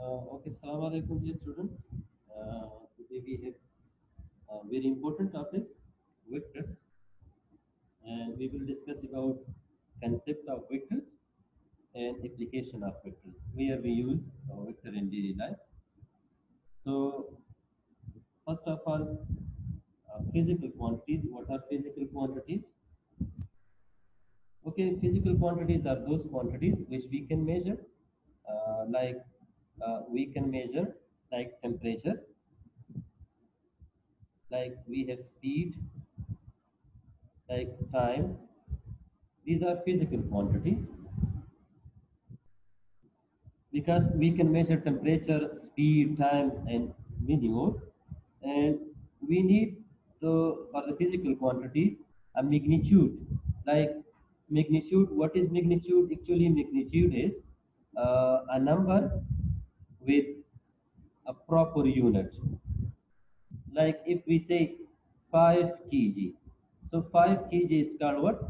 Okay, Assalamu alaikum, dear students. Today we have a very important topic, vectors, and we will discuss about concept of vectors and application of vectors, where we use vector in daily life. So, first of all, physical quantities. What are physical quantities? Okay, physical quantities are those quantities which we can measure, like we can measure like temperature, like we have speed, like time. These are physical quantities because we can measure temperature, speed, time, and many more. And we need for the physical quantities a magnitude. Like magnitude, what is magnitude? Actually, magnitude is a number with a proper unit. Like if we say 5 kg, so 5 kg is called what?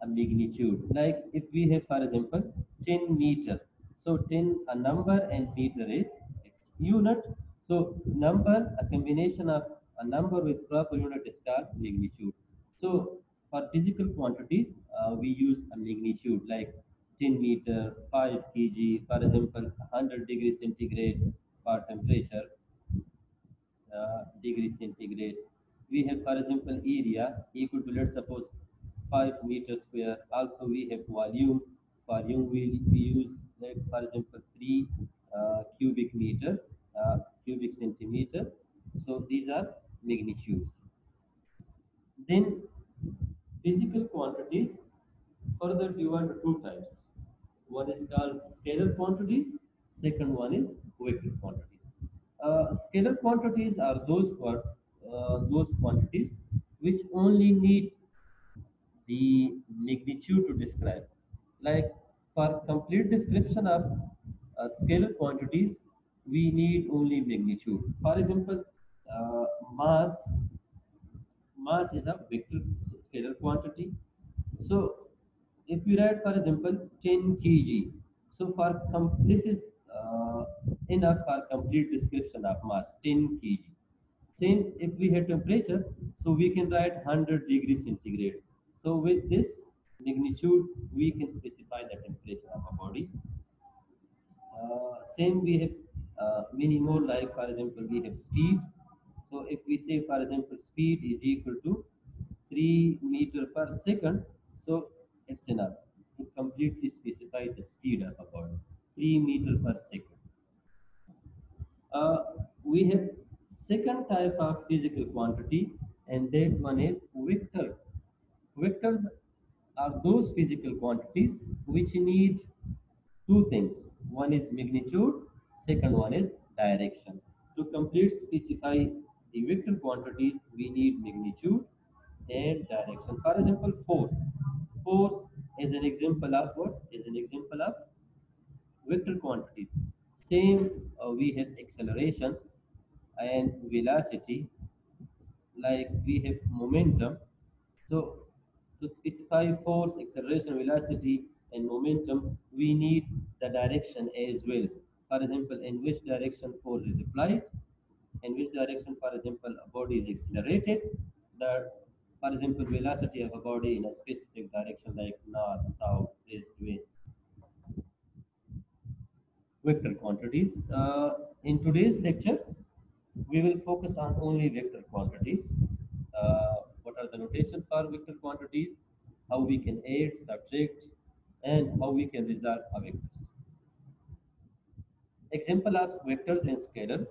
A magnitude. Like if we have, for example, 10 meter, so 10 a number and meter is its unit. So number, a combination of a number with proper unit is called magnitude. So for physical quantities, we use a magnitude like 10 meter, 5 kg, for example 100 degrees centigrade for temperature, degree centigrade. We have, for example, area equal to, let's suppose, 5 meters square. Also, we have volume. Volume we use, like, for example, 3 cubic meter, cubic centimeter. So these are magnitudes. Then physical quantities further divided into two types. One is called scalar quantities. Second one is vector quantities. Scalar quantities are those quantities which only need the magnitude to describe. Like for complete description of scalar quantities, we need only magnitude. For example, mass. Mass is a vector scalar quantity. So if we write, for example, 10 kg, so this is enough for complete description of mass, 10 kg. Same if we have temperature, so we can write 100 degrees centigrade. So with this magnitude, we can specify the temperature of a body. Same we have many more, like for example we have speed. So if we say, for example, speed is equal to 3 meter per second, so it's enough to completely specify the speed of a body, 3 meter per second. We have second type of physical quantity, and that one is vector. Vectors are those physical quantities which need two things. One is magnitude, second one is direction. To complete specify the vector quantities, we need magnitude and direction. For example, force. Force is an example of what? Is an example of vector quantities. Same, we have acceleration and velocity, like we have momentum. So to specify force, acceleration, velocity, and momentum, we need the direction as well. For example, in which direction force is applied, in which direction, for example, a body is accelerated, the, for example, velocity of a body in a specific direction like north, south, east, west. Vector quantities. In today's lecture, we will focus on only vector quantities. What are the notation for vector quantities? How we can add, subtract, and how we can resolve a vectors. Example of vectors and scalars: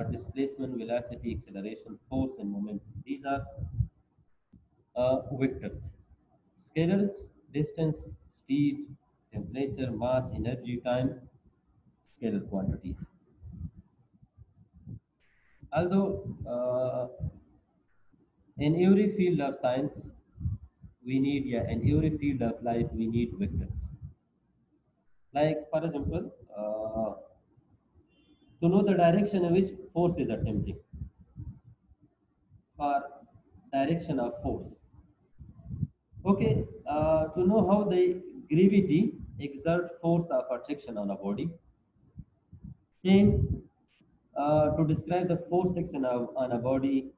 displacement, velocity, acceleration, force, and momentum. These are vectors. Scalars: distance, speed, temperature, mass, energy, time. Scalar quantities. Although in every field of science, we need, yeah, in every field of life, we need vectors. Like, for example, to know the direction in which force is attempting, for direction of force. Okay, to know how the gravity exert force of attraction on a body. Same to describe the force section of, on a body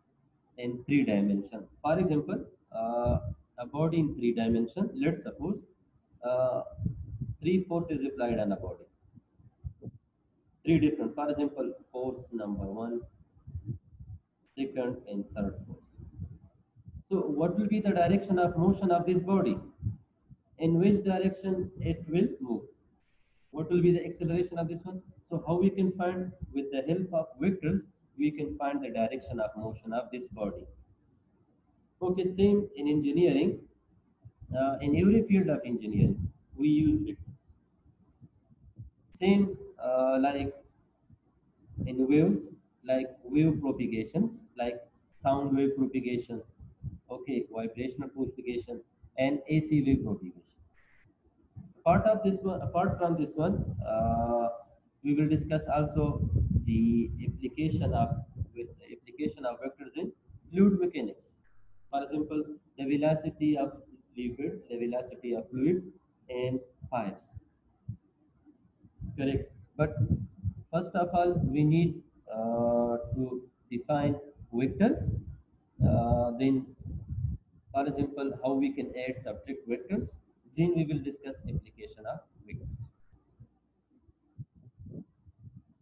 in three dimension. For example, a body in three dimension. Let's suppose uh, three forces applied on a body. Three different. For example, force number one, second, and third force. So, what will be the direction of motion of this body? In which direction it will move? What will be the acceleration of this one? So how we can find, with the help of vectors, we can find the direction of motion of this body. Okay, same in engineering. In every field of engineering, we use vectors. Same like in waves, like wave propagations, like sound wave propagation, okay, vibrational propagation, and AC wave propagation. Apart from this one, we will discuss also the application of with the application of vectors in fluid mechanics. For example, the velocity of liquid, the velocity of fluid, and pipes. Correct. But first of all, we need to define vectors. Then, for example, how we can add subtract vectors. Then we will discuss application of vectors.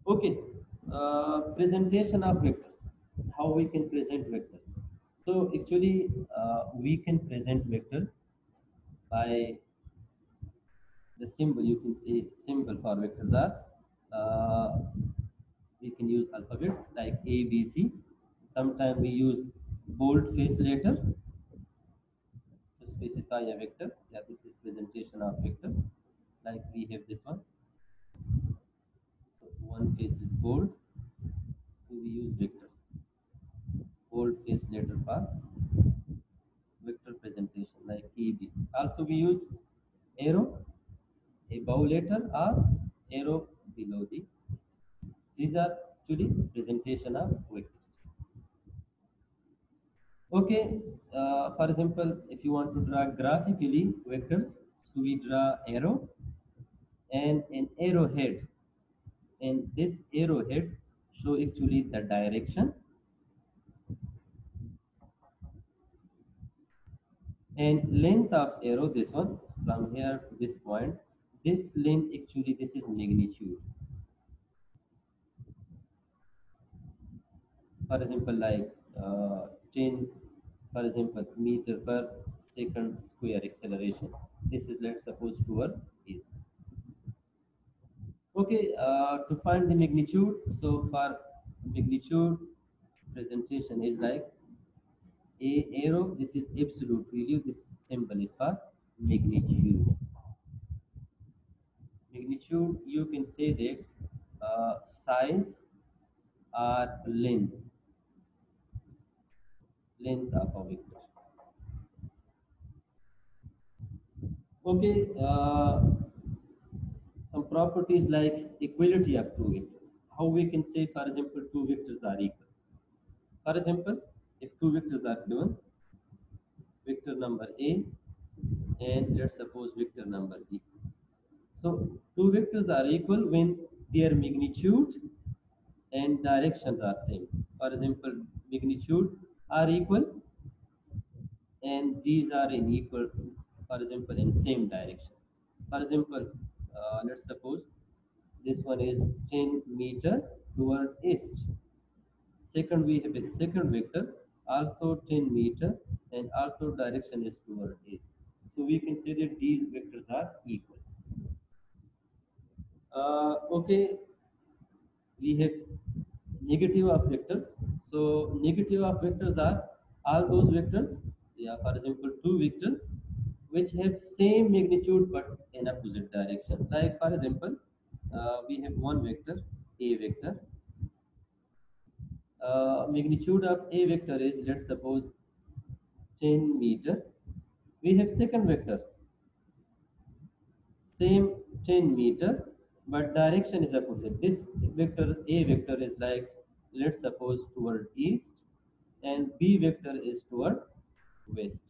Okay, presentation of vectors. How we can present vectors? So actually, we can present vectors by the symbol. You can see symbol for vectors are. We can use alphabets like A, B, C. Sometimes we use bold face letter to specify a vector. Yeah, this is presentation of vector. Like we have this one. So one face is bold. So we use vectors. Bold face letter for vector presentation like EB. Also we use arrow, a bow letter or arrow below the. These are actually presentation of vectors. Okay, for example, if you want to draw graphically vectors, so we draw arrow and an arrowhead, and this arrowhead show actually the direction, and length of arrow, this one from here to this point, this length actually this is magnitude. For example, like 10, for example, meter per second square acceleration. This is, let's suppose, toward is. Okay, to find the magnitude, so for magnitude presentation is like a arrow, this is absolute value, this symbol is for magnitude. Magnitude, you can say that size or length of a vector. Okay, some properties like equality of two vectors. How we can say, for example, two vectors are equal. For example, if two vectors are given, vector number A and let's suppose vector number B. So two vectors are equal when their magnitude and directions are same. For example, magnitude are equal and these are in equal, for example, in same direction. For example, let's suppose this one is 10 meter toward east. Second, we have a second vector also 10 meter and also direction is toward east. So we can say that these vectors are equal. Okay, we have negative of vectors. So negative of vectors are all those vectors, yeah, for example, two vectors which have same magnitude but in opposite direction. Like for example, we have one vector, A vector. Magnitude of A vector is, let's suppose, 10 meter. We have second vector, same 10 meter, but direction is opposite. This vector, A vector, is like, let's suppose, toward east, and B vector is toward west.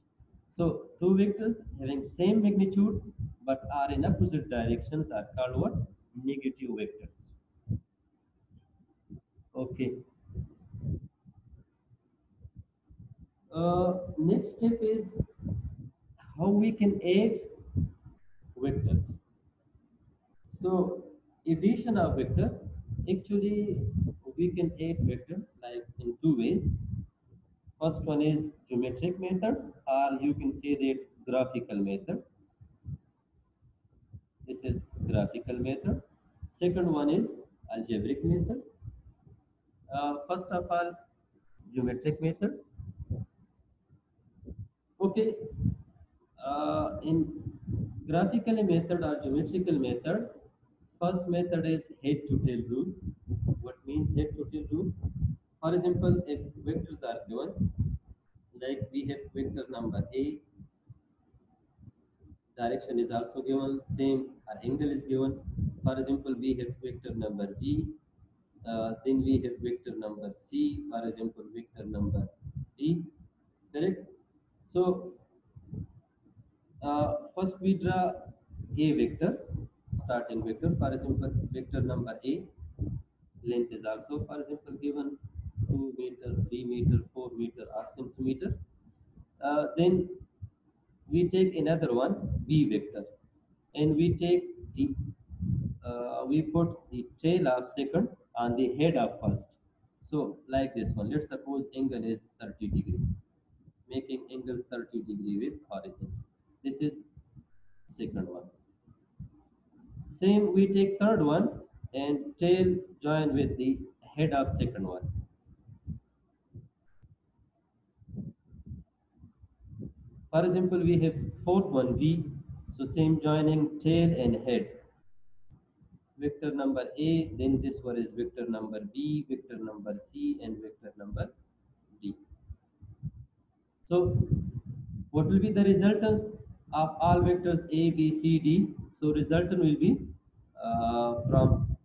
So two vectors having same magnitude but are in opposite directions are called what? Negative vectors. Okay. Next step is how we can add vectors. So addition of vector, actually we can add vectors like in two ways. First one is geometric method, or you can say that graphical method. This is graphical method. Second one is algebraic method. First of all, geometric method. Okay, in graphical method or geometrical method, first method is head to tail rule. What means head to tail rule? For example, if vectors are given, like we have vector number A, direction is also given, same our angle is given. For example, we have vector number B, then we have vector number C, for example, vector number D, correct? So first we draw a vector, starting vector, for example, vector number A, length is also, for example, given 2 meter, 3 meter, 4 meter or centimeter. Then we take another one, B vector, and we take the we put the tail of second on the head of first. So like this one, let's suppose angle is 30 degree, making angle 30 degree with horizon. This is second one. Same we take third one and tail join with the head of second one. For example, we have fourth one V, so same joining tail and heads. Vector number A, then this one is vector number B, vector number C, and vector number D. So what will be the resultants of all vectors A, B, C, D? So resultant will be from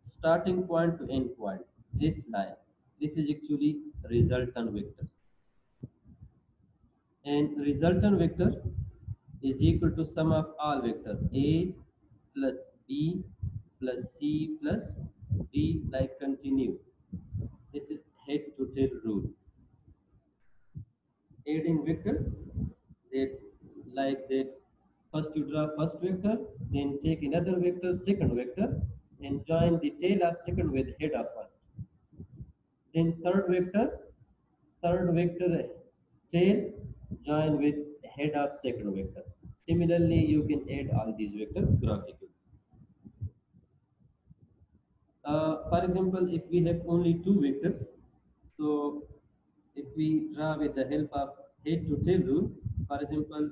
starting point to end point. This line. This is actually resultant vector. And resultant vector is equal to sum of all vector A plus B plus C plus D, like continue. This is head to tail rule. Adding vector, that like that, first you draw first vector, then take another vector, second vector, and join the tail of second with head of first. Then third vector tail join with head of second vector. Similarly, you can add all these vectors graphically. For example, if we have only two vectors, so if we draw with the help of head to tail rule, for example,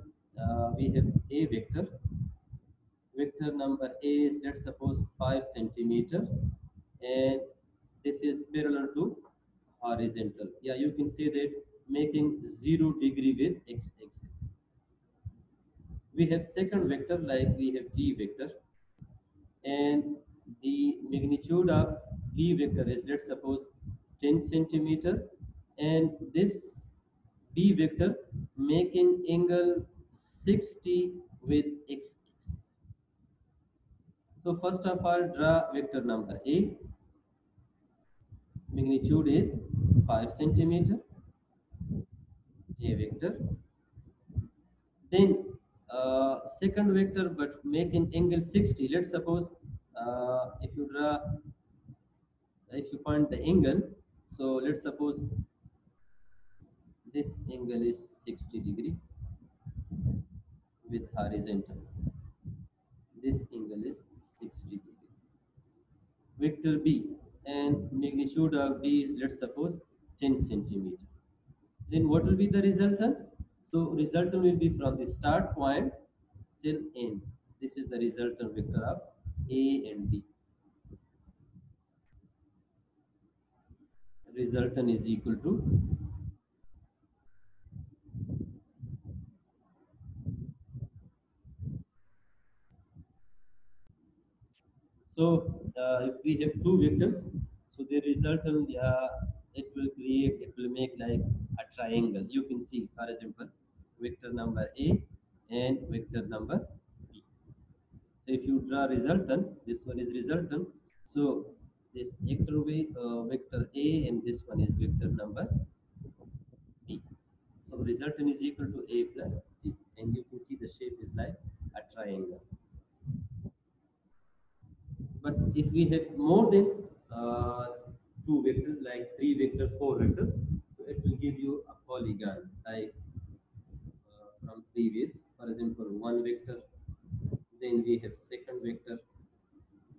we have a vector. Vector number A is, let's suppose, 5 centimeter, and this is parallel to horizontal. Yeah, you can say that making 0 degree with x-axis. We have second vector, like we have B vector, and the magnitude of B vector is, let's suppose, 10 centimeter, and this B vector making angle 60 with x axis. So first of all, draw vector number A, magnitude is 5 centimeter, A vector. Then second vector, but making angle 60. Let's suppose if you draw, if you find the angle, so let's suppose this angle is 60 degree with horizontal. This angle is 60 degree. Vector B, and magnitude of B is, let's suppose, 10 centimeter. Then what will be the resultant? So resultant will be from the start point till end. This is the resultant vector of A and B. Resultant is equal to, so if we have two vectors, so the resultant, it will make like a triangle. You can see, for example, vector number A and vector number B. So if you draw resultant, this one is resultant. So this vector A and this one is vector number B. So resultant is equal to A plus B, and you can see the shape is like a triangle. But if we have more than two vectors, like three vectors, four vectors, so it will give you a polygon like from previous. For example, one vector, then we have second vector,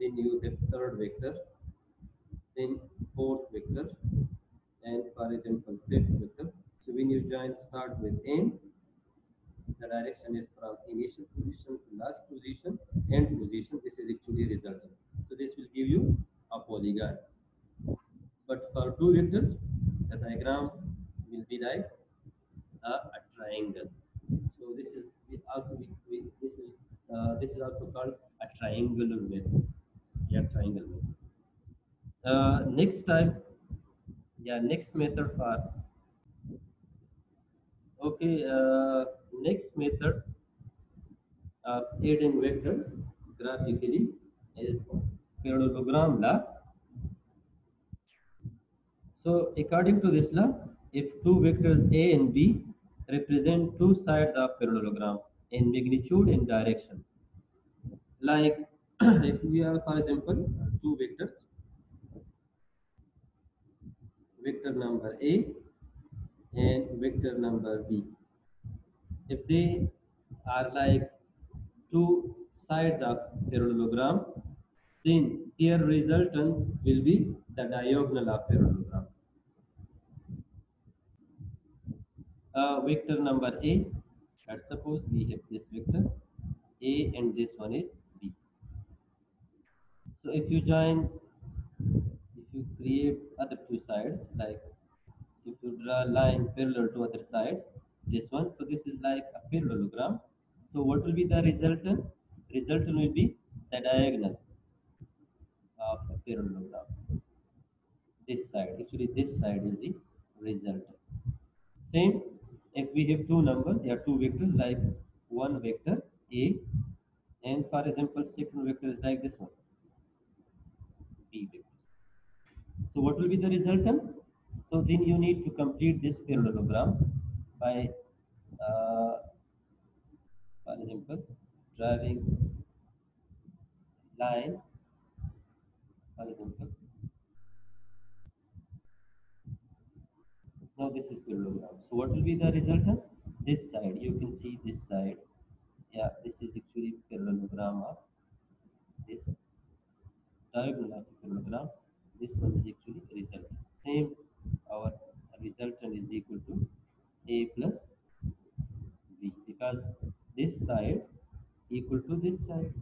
then you have third vector, then fourth vector, and for example, fifth vector. So when you join start with N, the direction is from initial position to last position, end position. This is actually resultant. So this will give you a polygon. But for two vectors, the diagram will be like a triangle. So this is also called a triangular method. Yeah, triangle method. Next time, yeah, next method for okay. Next method of adding vectors graphically is parallelogram law. So according to this law, if two vectors A and B represent two sides of parallelogram in magnitude and direction, like if we have, for example, two vectors, vector number A and vector number B, if they are like two sides of parallelogram, then their resultant will be the diagonal of parallelogram. Vector number A, let's suppose we have this vector A and this one is B. So if you create other two sides, like if you draw a line parallel to other sides, this one, so this is like a parallelogram. So what will be the resultant? Resultant will be the diagonal of a parallelogram. This side, actually this side is the resultant. Same, if we have two numbers, there are two vectors like one vector A, and for example, second vector is like this one, B vector. So what will be the resultant? So then you need to complete this parallelogram by, for example, driving line, for example. Now this is parallelogram. So what will be the resultant? This side, you can see this side. Yeah, this is actually parallelogram of this diagonal of the parallelogram. This one is actually resultant. Same, our resultant is equal to A plus B, because this side equal to this side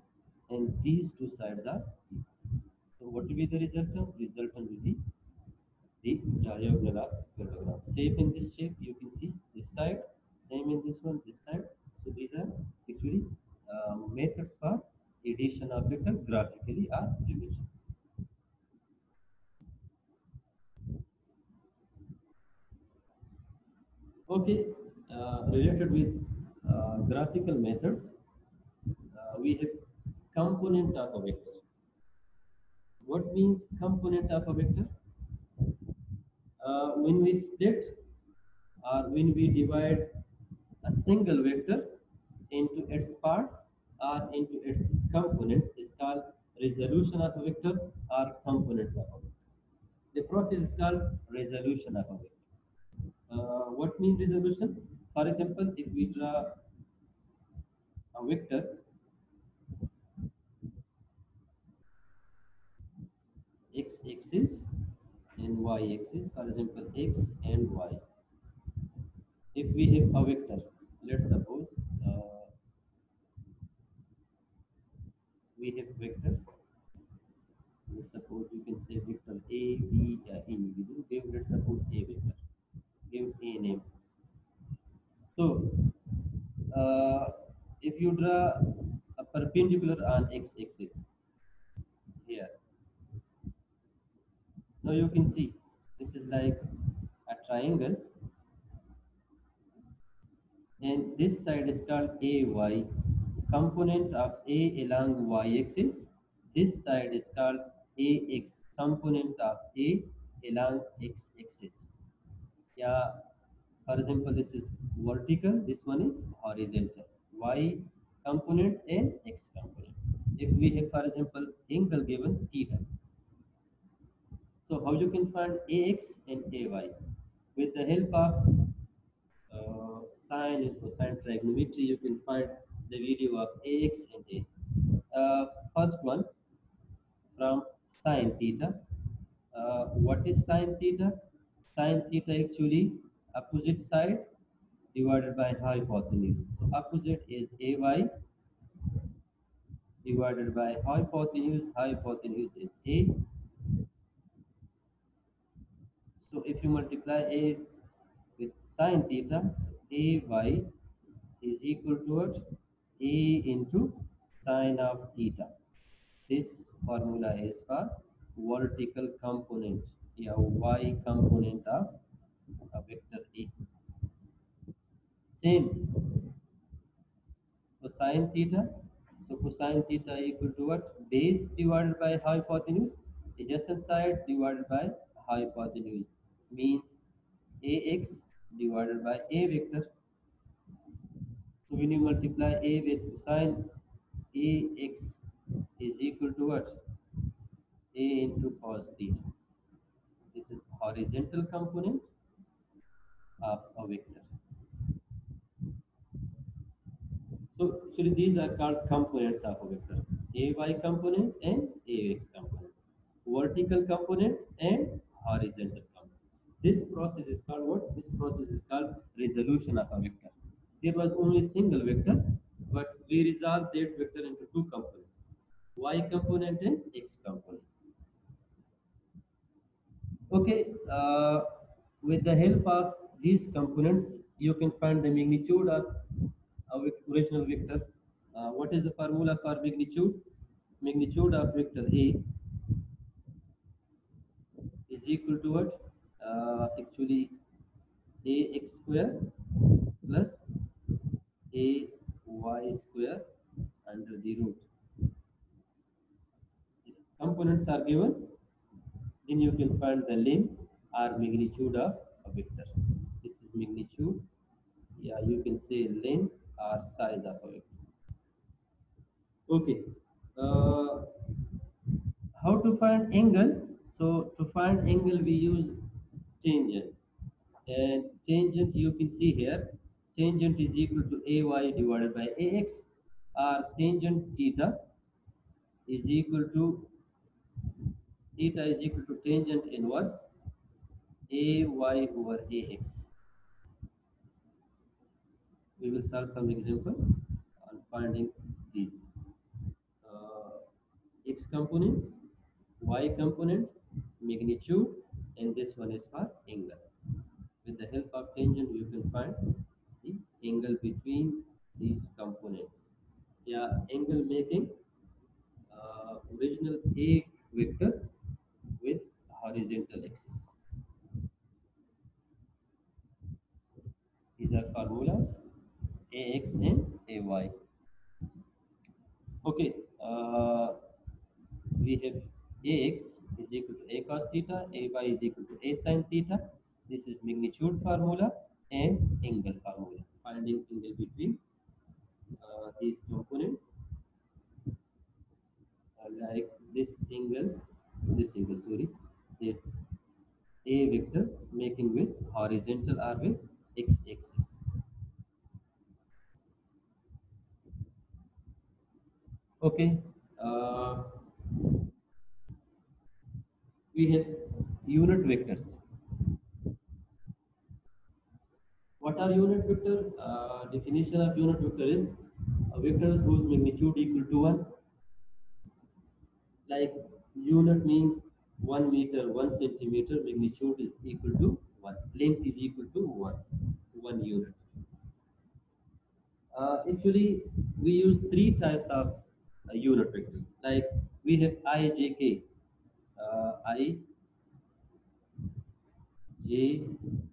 and these two sides are equal. So what will be the resultant? Resultant will be the diagonal of parallelogram. Same in this shape, you can see this side, same in this one, this side. So these are actually methods for addition of vector graphically or geometry. Okay, related with graphical methods, we have component of a vector. What means component of a vector? When we split or when we divide a single vector into its parts or into its component is called resolution of a vector or components of a vector. The process is called resolution of a vector. What means resolution? For example, if we draw a vector x-axis and y-axis, for example, x and y. If we have a vector, let's suppose we have vector. Let's suppose you can say vector A, B, individual. Give let's suppose A vector. Give A name. So if you draw a perpendicular on x-axis here, now you can see this is like a triangle, and this side is called AY, component of A along y-axis. This side is called AX component of A along X axis. Yeah, for example, this is vertical, this one is horizontal. Y component and X component. If we have, for example, angle given theta, so how you can find AX and AY? With the help of sine and cosine trigonometry, you can find the value of AX and A. First one from sine theta. What is sine theta? Sine theta actually opposite side divided by hypotenuse. So opposite is AY divided by hypotenuse. Hypotenuse is A. So if you multiply A with sine theta, so AY is equal to what? A into sine of theta. This formula is for vertical component, yeah, y component of a vector A. Same cosine theta. So cosine theta equal to what? Base divided by hypotenuse. Adjacent side divided by hypotenuse means ax divided by a vector. So when you multiply a with cosine, ax is equal to what? A into cos theta. This is horizontal component of a vector. So actually these are called components of a vector. AY component and AX component. Vertical component and horizontal component. This process is called what? This process is called resolution of a vector. There was only a single vector, but we resolved that vector into two components. Y component and X component. Okay, with the help of these components, you can find the magnitude of a original vector. What is the formula for magnitude? Magnitude of vector A is equal to what? Actually, ax square plus ay square under the root. If components are given, then you can find the length or magnitude of a vector. This is magnitude. Yeah, you can say length or size of a vector. Okay. Uh, how to find angle? So to find angle, we use tangent. And tangent you can see here. Tangent is equal to ay divided by ax, or tangent is equal to theta is equal to tangent inverse ay over ax. We will solve some example on finding the uh, x component, y component, magnitude, and this one is for angle. With the help of tangent, you can find the angle between these components. Yeah, angle making original A vector with horizontal axis. These are formulas AX and AY. Okay, we have AX is equal to A cos theta, AY is equal to A sin theta. This is magnitude formula and angle formula. Finding angle between these components, like this angle, sorry, the A vector making with horizontal or with x axis. Okay, uh, we have unit vectors. What are unit vector? Definition of unit vector is a vector whose magnitude equal to 1. Like unit means 1 meter, 1 centimeter, magnitude is equal to 1. Length is equal to 1 unit. Actually, we use three types of unit vectors. Like we have I, J, K. I, J,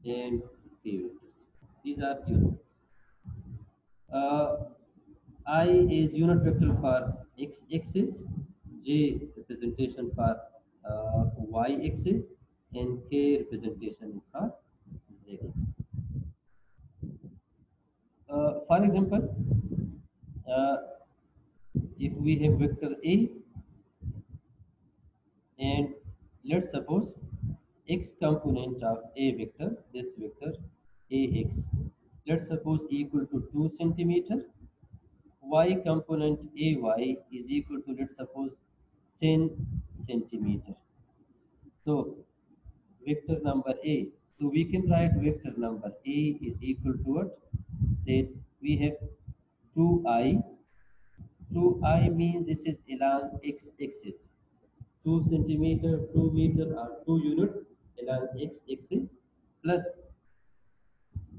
and K vectors. These are unit. Uh, I is unit vector for x axis, J representation for y-axis and k representation is for z-axis. For example, uh, if we have vector A and let's suppose x component of A vector, this vector ax, let's suppose equal to 2 centimeter, y component ay is equal to let's suppose 10 centimeter. So vector number A. So we can write vector number A is equal to what? That we have 2i. 2i means this is along x-axis. 2 centimeter, 2 meter or 2 unit along x-axis plus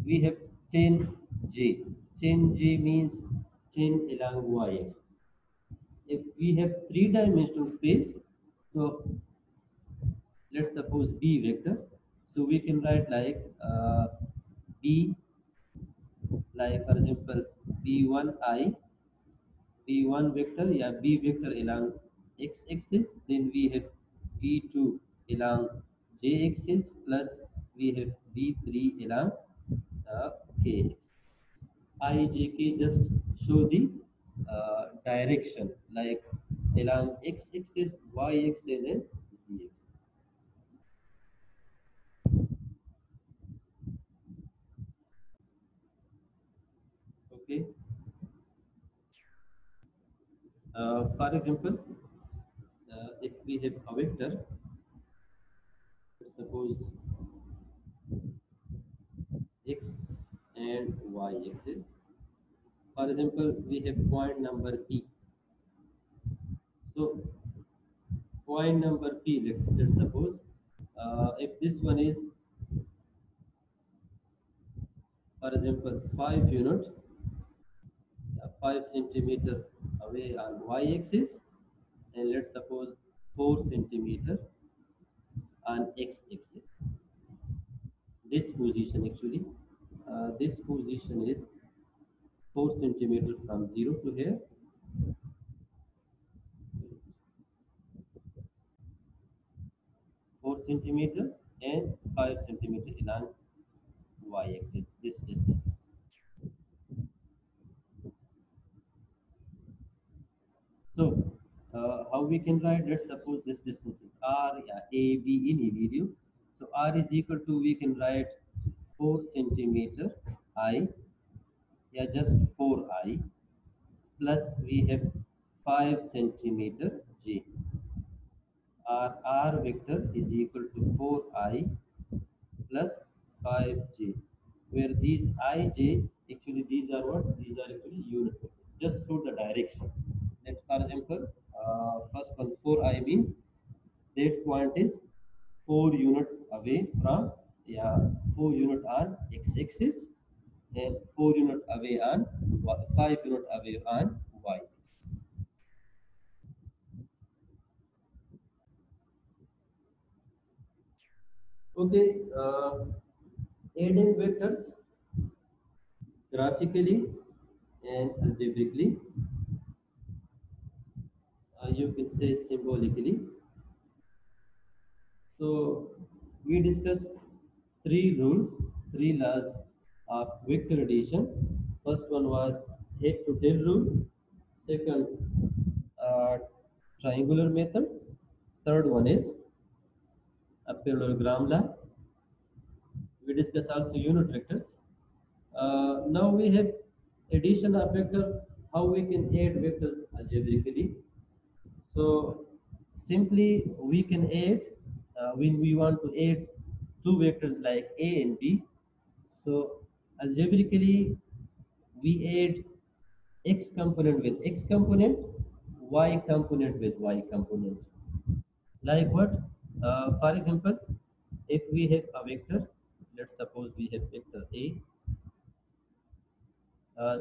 we have 10j. 10j means 10 along y-axis. If we have three-dimensional space, so let's suppose B vector. So we can write like B, like for example B1I, B1 vector, yeah, B vector along x-axis. Then we have B2 along j-axis plus we have B3 along k-axis. I, J, K just show the direction like along x-axis, y-axis and z-axis. Okay. For example, if we have a vector, suppose x and y axis. For example, we have point number P. So point number P, let's suppose if this one is for example 5 unit, 5 centimeter away on y axis, and let's suppose 4 centimeter on x axis. This position actually, this position is 4 centimeter from 0 to here, 4 centimeter and 5 centimeter along y-axis, this distance. So how we can write, let's suppose this distance is r, yeah, a b in a video. So r is equal to, we can write 4 centimeter I, yeah, just 4i plus we have 5 centimeter j. R vector is equal to 4i plus 5j, where these ij actually these are what? These are actually unit vectors. Just show the direction. Let for example, first one 4i means that point is 4 unit away from, yeah, 4 unit on x-axis and 4 unit away on 5 unit away on y. Okay, adding vectors graphically and algebraically, you can say symbolically. So we discussed three rules, three laws of vector addition. First one was head to tail rule. Second, uh, triangular method. Third one is a parallelogram law. We discussed also unit vectors. Now we have addition of vector, how we can add vectors algebraically. So simply we can add, when we want to add two vectors like A and B. So algebraically we add x component with x component, y component with y component. Like what? For example, if we have a vector, let's suppose we have vector A.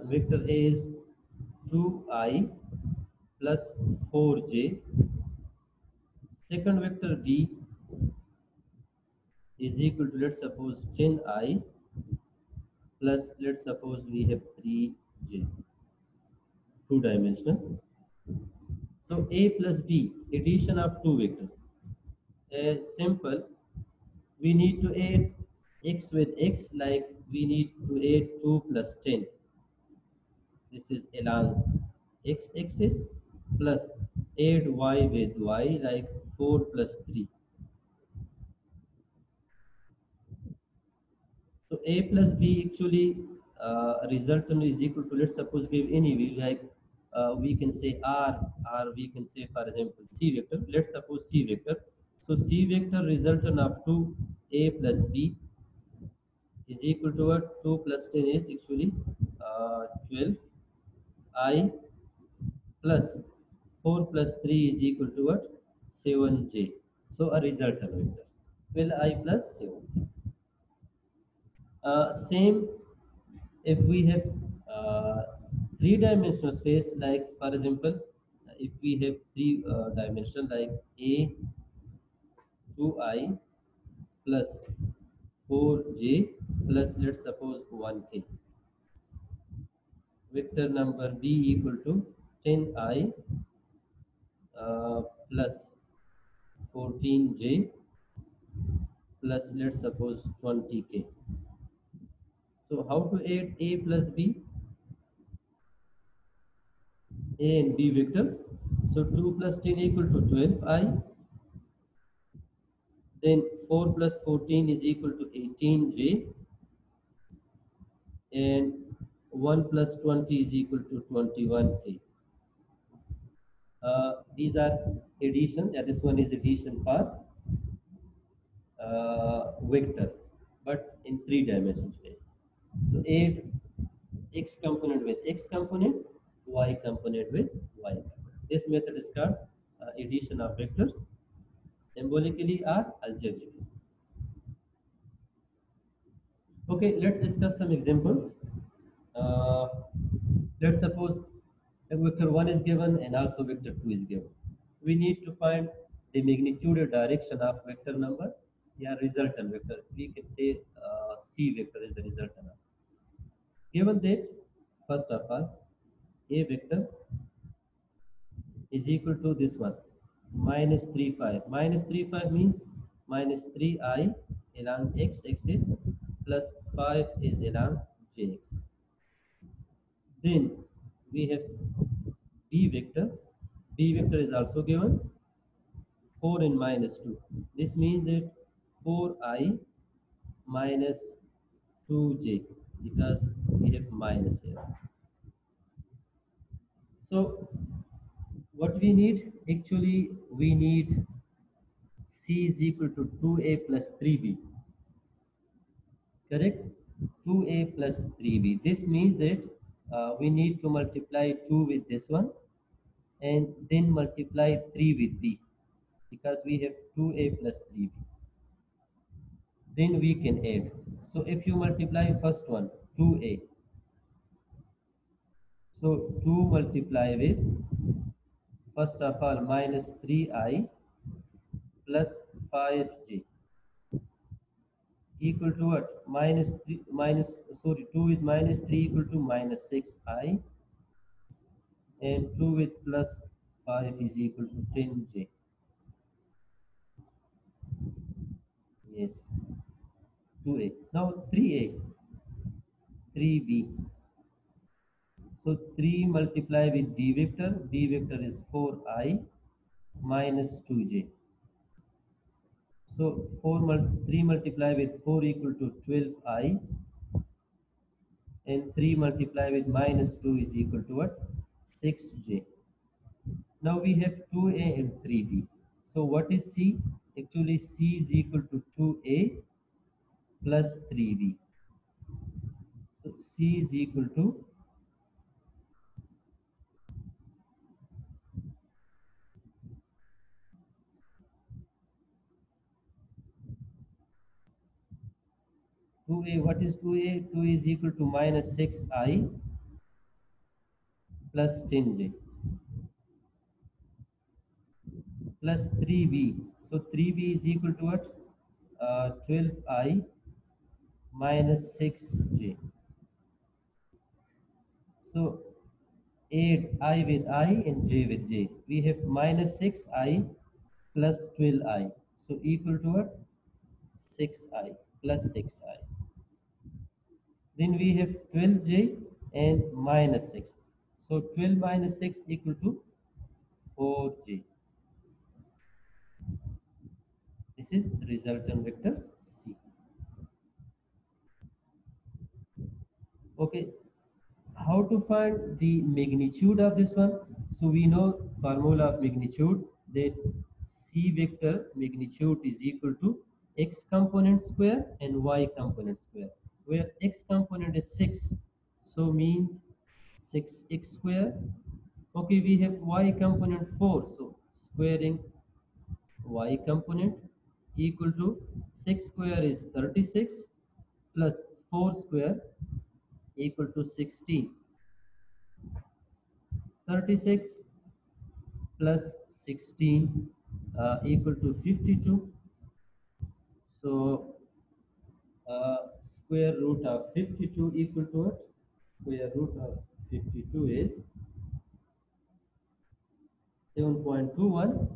Vector A is 2i plus 4j. Second vector B is equal to, let's suppose, 10i plus, let's suppose we have 3j, two dimensional. So A plus B, addition of two vectors. Simple. We need to add x with x, like we need to add 2 plus 10. This is along x axis, plus add y with y, like 4 plus 3. So a plus b actually resultant is equal to, let's suppose, give any value, like we can say r, or we can say, for example, c vector. Let's suppose c vector. So c vector resultant of 2a plus b is equal to what? 2 plus 10 is actually 12 I plus 4 plus 3 is equal to what? 7j. So a resultant vector. 12 I plus 7. Same if we have three-dimensional space, like for example, if we have three dimension, like a 2i plus 4j plus, let's suppose, 1k. Vector number b equal to 10i plus 14j plus, let's suppose, 20k. So how to add a plus b, a and b vectors? So 2 plus 10 equal to 12i, then 4 plus 14 is equal to 18j, and 1 plus 20 is equal to 21k. These are addition, that is one is addition for vectors, but in three-dimensional space. So add x component with x component, y component with y component. This method is called addition of vectors, symbolically or algebraically. Okay, let's discuss some example. Uh, let's suppose a vector 1 is given and also vector 2 is given. We need to find the magnitude or direction of vector number. Yeah, resultant vector. We can say C vector is the resultant. Given that, first of all, A vector is equal to this one, minus 3, 5. Minus 3, 5 means minus 3i along x axis plus 5 is along j axis. Then we have b vector. B vector is also given 4 and minus 2. This means that 4i minus 2j, because we have minus here. So what we need, actually we need c is equal to 2a plus 3b. Correct? 2a plus 3b. This means that we need to multiply 2 with this one and then multiply 3 with b, because we have 2a plus 3b. Then we can add. So if you multiply first one, 2a, so 2 multiply with, first of all, minus 3i plus 5j equal to what? Minus 3, minus, sorry, 2 with minus 3 equal to minus 6i, and 2 with plus 5 is equal to 10j. Yes, 2a. Now 3a, 3b. So 3 multiply with b vector. B vector is 4i minus 2j. So 3 multiply with 4 equal to 12i, and 3 multiply with minus 2 is equal to what? 6j. Now we have 2a and 3b. So what is c? Actually c is equal to 2a plus 3b. So c is equal to 2a. What is 2a? 2 is equal to minus 6i plus 10j plus 3b. So 3b is equal to what? 12i minus 6j. So add I with I and j with j. We have minus 6i plus 12i. So equal to what? 6i plus 6i. Then we have 12j and minus 6. So 12 minus 6 equal to 4j. This is the resultant vector C. Okay, how to find the magnitude of this one? So we know formula of magnitude, that C vector magnitude is equal to x component square and y component square, where x component is 6, so means 6x square. Okay, we have y component 4, so squaring y component equal to 6 square is 36 plus 4 square equal to 16. 36 plus 16 equal to 52. So square root of 52 equal to what? Square root of 52 is 7.21.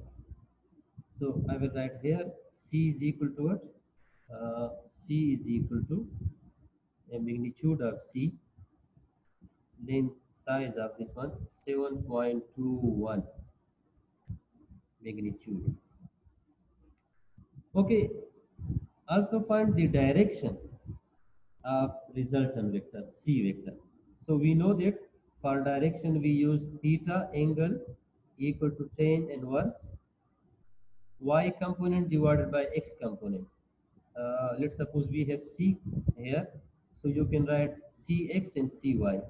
So I will write here C is equal to what? C is equal to a magnitude of C, then size of this one 7.21 magnitude. Okay, also find the direction of resultant vector C vector. So we know that for direction we use theta angle equal to tan inverse y component divided by x component. Let's suppose we have C here, so you can write Cx and Cy.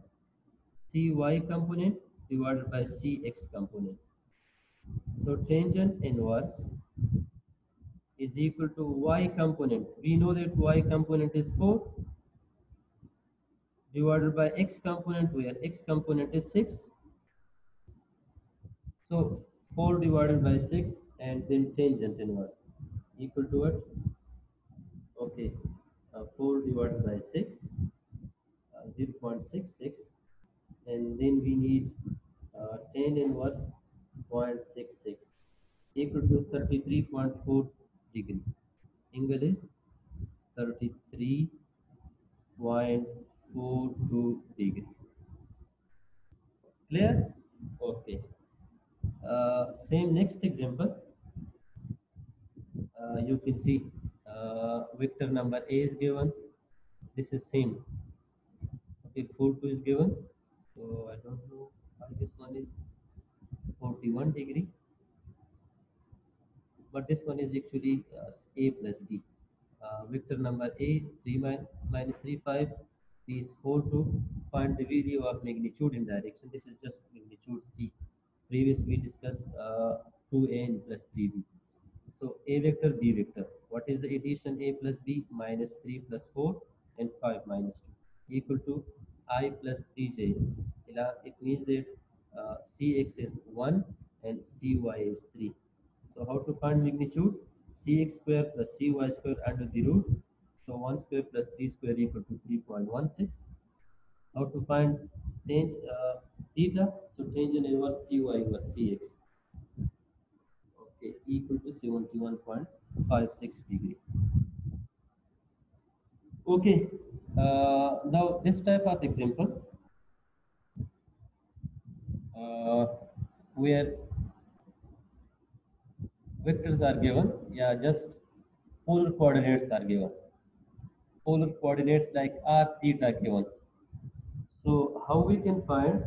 Cy component divided by Cx component. So tangent inverse is equal to y component. We know that y component is 4 divided by x component, where x component is 6. So 4 divided by 6 and then tangent inverse equal to what? Okay, 4 divided by 6, 0.66, and then we need tan inverse 0.66 equal to 33.4 degree. Angle is 33.42 degree. Clear? Okay. Same next example. You can see vector number A is given. This is same. Okay, 42 is given. So I don't know why this one is 41 degree, but this one is actually A plus B. Vector number A 3 minus 3 5, B is 4 2. Find the value of magnitude in direction. This is just magnitude C. Previous we discussed 2n plus 3b. So A vector, B vector. What is the addition A plus B? Minus 3 plus 4 and 5 minus 2 equal to I plus 3j. It means that Cx is 1 and Cy is 3. So how to find magnitude? Cx square plus Cy square under the root. So 1 square plus 3 square equal to 3.16. How to find theta? So tangent inverse Cy inverse Cx. Okay, equal to 71.56 degree. Okay, now this type of example uh, where vectors are given, yeah, just polar coordinates are given. Polar coordinates like r theta given. So how we can find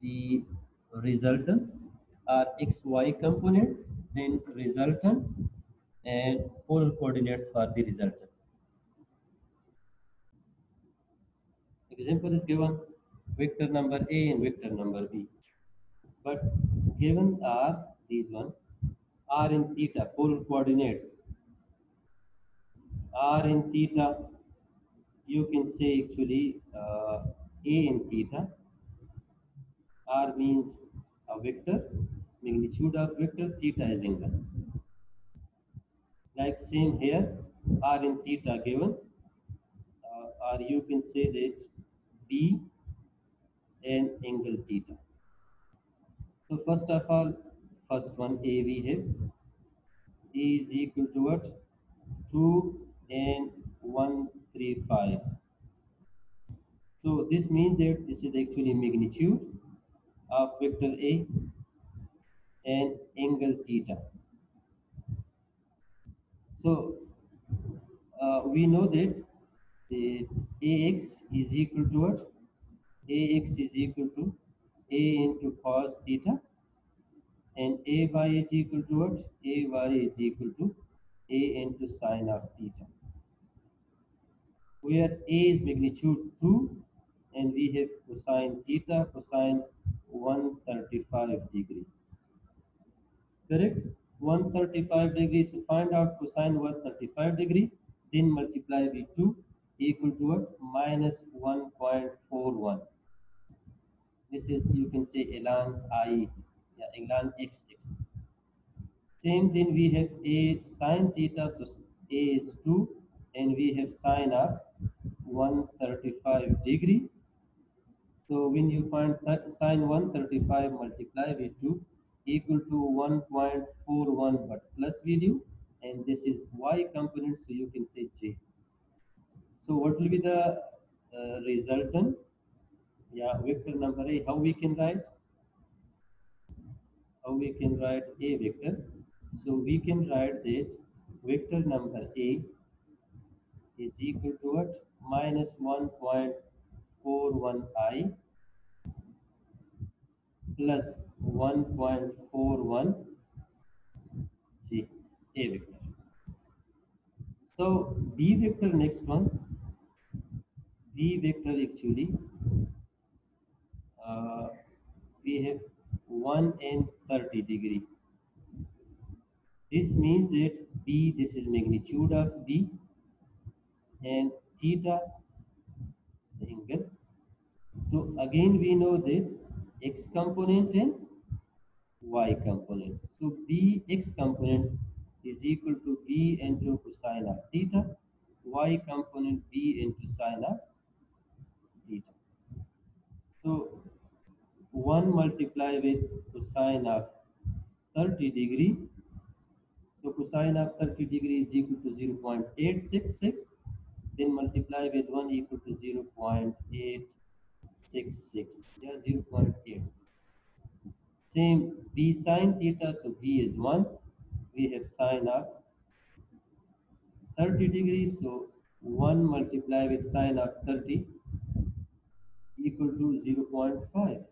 the resultant are xy component, then resultant and polar coordinates for the resultant. Example is given vector number A and vector number B. But given are these one, r in theta, polar coordinates, r in theta, you can say actually a in theta, r means a vector, magnitude of vector, theta is angle. Like same here, r in theta given, or you can say that b and angle theta. So first of all, first one a we have, is equal to what? 2 and 135. So this means that this is actually magnitude of vector A and angle theta. So we know that the AX is equal to what? AX is equal to A into cos theta, and AY is equal to what? AY is equal to A into sine of theta, where A is magnitude 2 and we have cosine theta, cosine 135 degree. Correct? 135 degrees. So find out cosine 135 degree, then multiply with 2 equal to what? Minus 1.41. This is, you can say, elan I, yeah, elan x axis. Same thing, we have a sine theta, so a is 2, and we have sine of 135 degree. So when you find sine 135 multiply with 2 equal to 1.41 but plus value, and this is y component, so you can say j. So what will be the resultant? Yeah, vector number A. How we can write? How we can write A vector? So we can write that vector number A is equal to what? Minus 1.41i plus 1.41 g, A vector. So B vector, next one. B vector actually uh, we have 1 and 30 degree. This means that B, this is magnitude of B, and theta angle. So again we know that x component and y component. So B x component is equal to B into cosine of theta, y component B into sine of theta. So 1 multiply with cosine of 30 degree. So cosine of 30 degree is equal to 0.866. Then multiply with 1 equal to 0.866. Yeah, 0.8. Same b sine theta, so b is 1. We have sine of 30 degrees, so 1 multiply with sine of 30 equal to 0.5.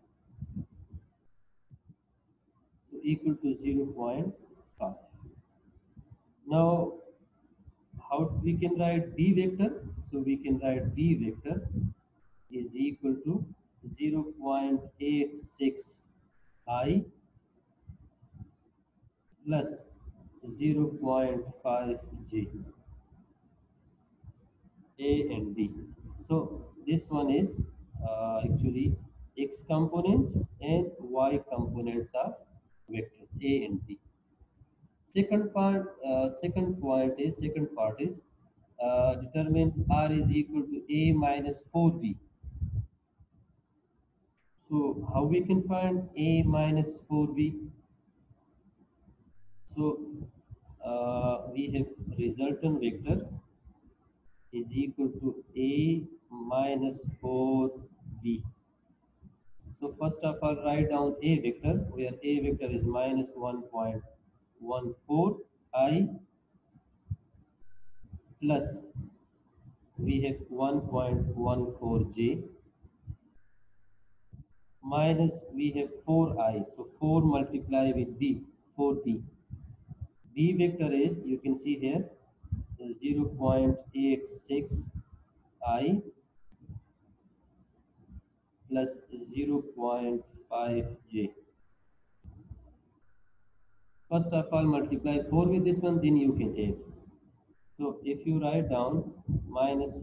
So equal to 0.5. Now, how we can write b vector? So we can write b vector is equal to 0.86 I plus 0.5 G, A and B. So this one is actually x component and y components of vectors A and B. Second part is determine R is equal to A minus 4B. So how we can find A minus 4B? So we have resultant vector is equal to A minus 4B. So first of all, write down A vector, where A vector is minus 1.14 I plus we have 1.14 J minus we have 4I. So 4 multiply with B, 4B. B vector is, you can see here, 0.86 I plus 0.5 J. First of all, multiply 4 with this one, then you can add. So if you write down minus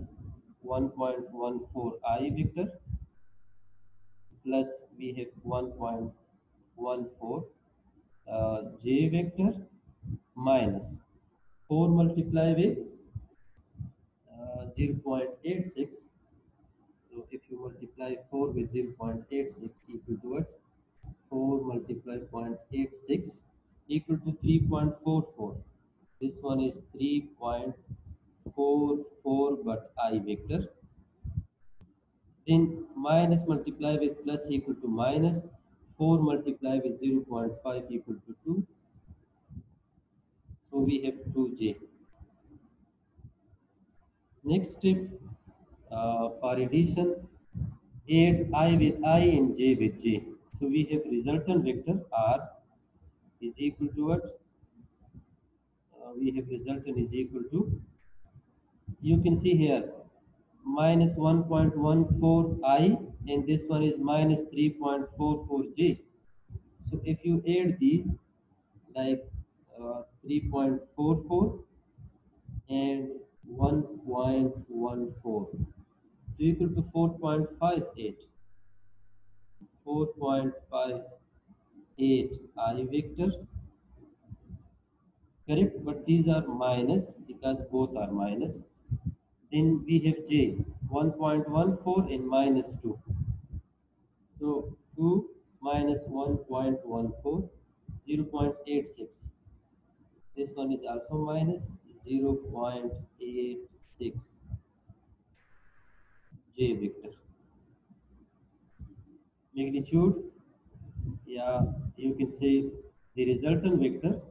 1.14 I vector plus we have 1.14 J vector minus 4 multiply with 0.86. So if you multiply 4 with 0.86 equal to what? 4 multiply 0.86 equal to 3.44. This one is 3.44 but I vector. Then minus multiply with plus equal to minus. 4 multiply with 0.5 equal to 2. So we have 2j. Next step, for addition, add I with I and j with j. So we have resultant vector R is equal to what? We have resultant is equal to, you can see here, minus 1.14 I and this one is minus 3.44j. So if you add these, like 3.44 and 1.14, so equal to 4.58. 4.58 I vector, correct, but these are minus because both are minus. Then we have j 1.14 and minus 2. So 2 minus 1.14, 0.86. This one is also minus 0.86 j vector. Magnitude, yeah, you can say the resultant vector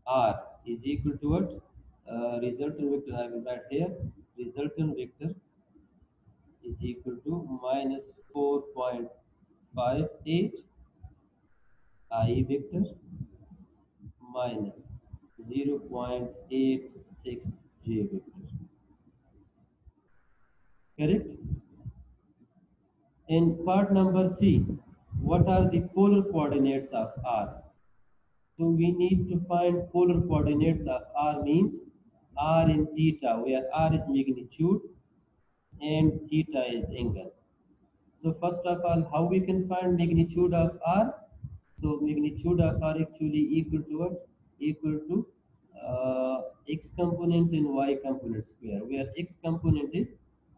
r is equal to what? Resultant vector I will write here. Resultant vector is equal to minus 4.58 I vector minus 0.86 j vector. Correct? In part number C, what are the polar coordinates of R? So we need to find polar coordinates of R, means R in theta, where R is magnitude and theta is angle. So first of all, how we can find magnitude of R? So magnitude of R actually equal to what? Equal to x component and y component square, where x component is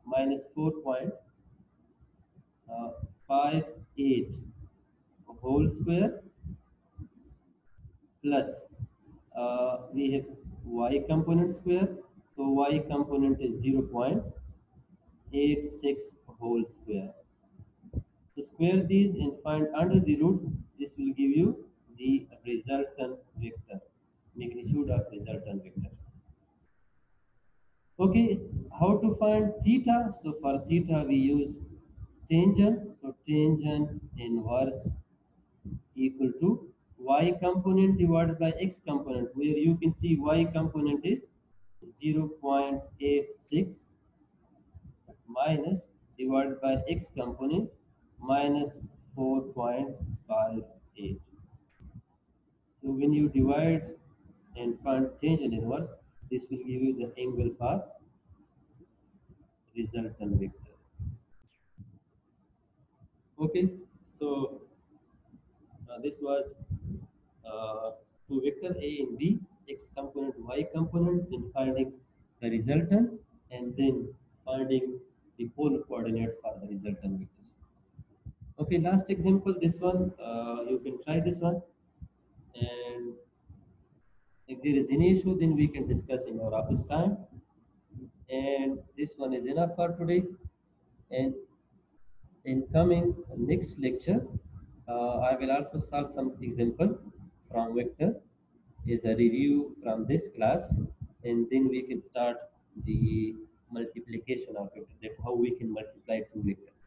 minus 4.58 whole square plus we have y component square. So y component is 0.86 whole square. So square these and find under the root. This will give you the resultant vector, magnitude of resultant vector. Okay, how to find theta? So for theta we use tangent. So tangent inverse equal to y component divided by x component, where you can see y component is 0.86 minus divided by x component minus 4.58. So when you divide and find tangent inverse, this will give you the angle for resultant vector. Okay, so this was two vector A and B, x component, y component, then finding the resultant, and then finding the polar coordinate for the resultant vectors. Okay, last example, this one, you can try this one, and if there is any issue, then we can discuss in our office time. And this one is enough for today. And in coming next lecture, I will also solve some examples from vector as a review from this class, and then we can start the multiplication of it, that how we can multiply two vectors.